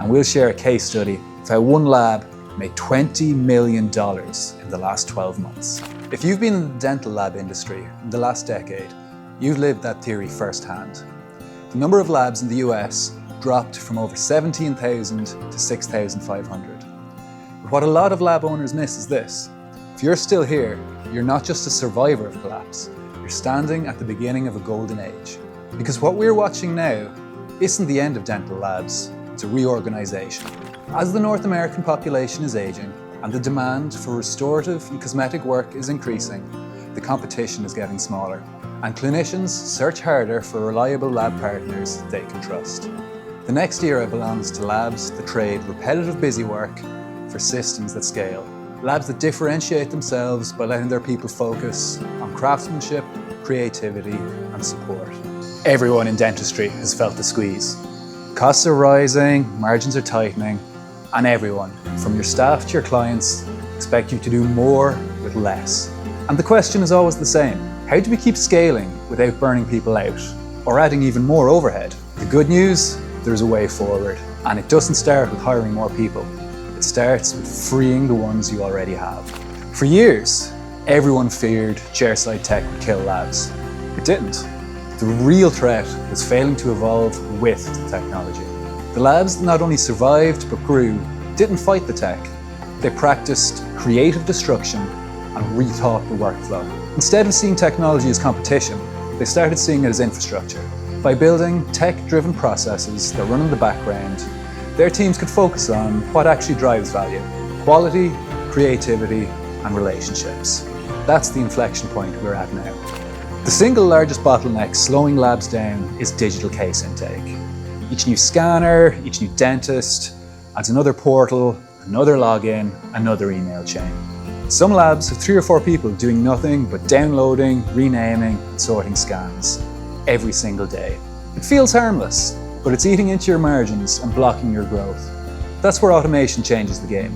and we'll share a case study of how one lab made $20 million in the last 12 months. If you've been in the dental lab industry in the last decade, you've lived that theory firsthand. The number of labs in the US dropped from over 17,000 to 6,500. But what a lot of lab owners miss is this: if you're still here, you're not just a survivor of collapse, you're standing at the beginning of a golden age. Because what we're watching now isn't the end of dental labs, it's a reorganization. As the North American population is aging and the demand for restorative and cosmetic work is increasing, the competition is getting smaller, and clinicians search harder for reliable lab partners they can trust. The next era belongs to labs that trade repetitive busy work for systems that scale. Labs that differentiate themselves by letting their people focus on craftsmanship, creativity, and support. Everyone in dentistry has felt the squeeze. Costs are rising, margins are tightening, and everyone, from your staff to your clients, expect you to do more with less. And the question is always the same: how do we keep scaling without burning people out or adding even more overhead? The good news, there's a way forward, and it doesn't start with hiring more people. It starts with freeing the ones you already have. For years, everyone feared chairside tech would kill labs. It didn't. The real threat was failing to evolve with the technology. The labs that not only survived but grew didn't fight the tech. They practiced creative destruction and rethought the workflow. Instead of seeing technology as competition, they started seeing it as infrastructure. By building tech-driven processes that run in the background, their teams could focus on what actually drives value: quality, creativity, and relationships. That's the inflection point we're at now. The single largest bottleneck slowing labs down is digital case intake. Each new scanner, each new dentist adds another portal, another login, another email chain. Some labs have 3 or 4 people doing nothing but downloading, renaming, and sorting scans every single day. It feels harmless, but it's eating into your margins and blocking your growth. That's where automation changes the game.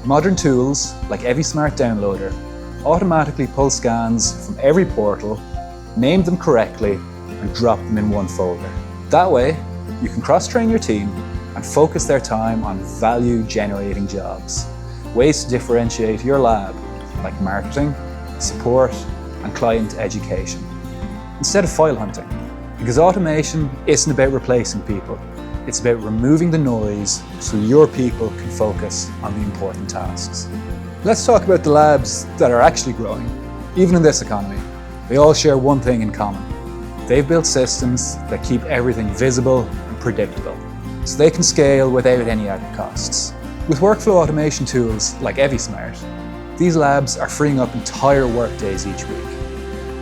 Modern tools like EviSmart Downloader automatically pull scans from every portal, name them correctly, and drop them in one folder. That way, you can cross-train your team and focus their time on value-generating jobs. Ways to differentiate your lab, like marketing, support, and client education, instead of file hunting. Because automation isn't about replacing people, it's about removing the noise so your people can focus on the important tasks. Let's talk about the labs that are actually growing. Even in this economy, they all share one thing in common. They've built systems that keep everything visible and predictable, so they can scale without any added costs. With workflow automation tools like EviSmart, these labs are freeing up entire workdays each week.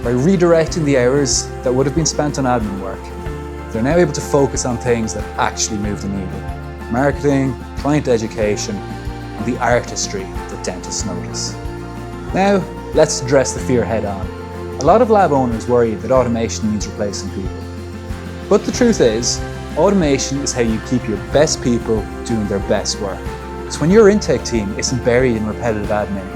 By redirecting the hours that would have been spent on admin work, they're now able to focus on things that actually move the needle: marketing, client education, and the artistry that dentists notice. Now, let's address the fear head on. A lot of lab owners worry that automation means replacing people. But the truth is, automation is how you keep your best people doing their best work. Because when your intake team isn't buried in repetitive admin,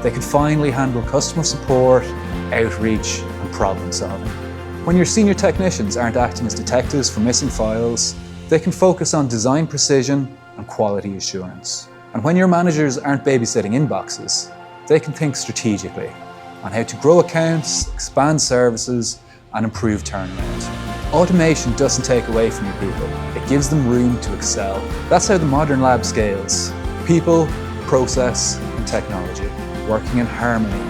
they can finally handle customer support, outreach, and problem solving. When your senior technicians aren't acting as detectives for missing files, they can focus on design precision and quality assurance. And when your managers aren't babysitting inboxes, they can think strategically on how to grow accounts, expand services, and improve turnaround. Automation doesn't take away from your people, it gives them room to excel. That's how the modern lab scales: people, process, and technology, working in harmony,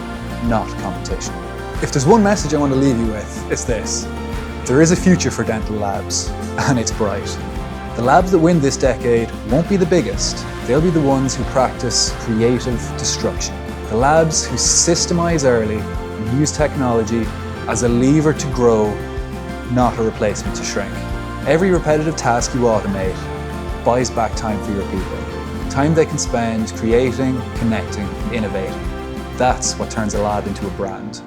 not competition. If there's one message I want to leave you with, it's this: there is a future for dental labs, and it's bright. The labs that win this decade won't be the biggest, they'll be the ones who practice creative destruction. The labs who systemize early and use technology as a lever to grow, not a replacement to shrink. Every repetitive task you automate buys back time for your people. Time they can spend creating, connecting, and innovating. That's what turns a lab into a brand.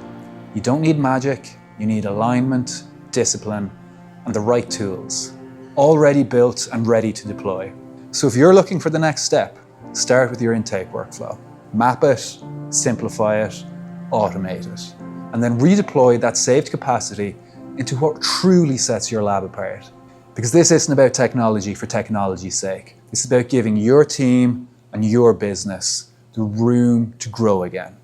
You don't need magic, you need alignment, discipline, and the right tools, already built and ready to deploy. So if you're looking for the next step, start with your intake workflow. Map it, simplify it, automate it, and then redeploy that saved capacity into what truly sets your lab apart. Because this isn't about technology for technology's sake. It's about giving your team and your business the room to grow again.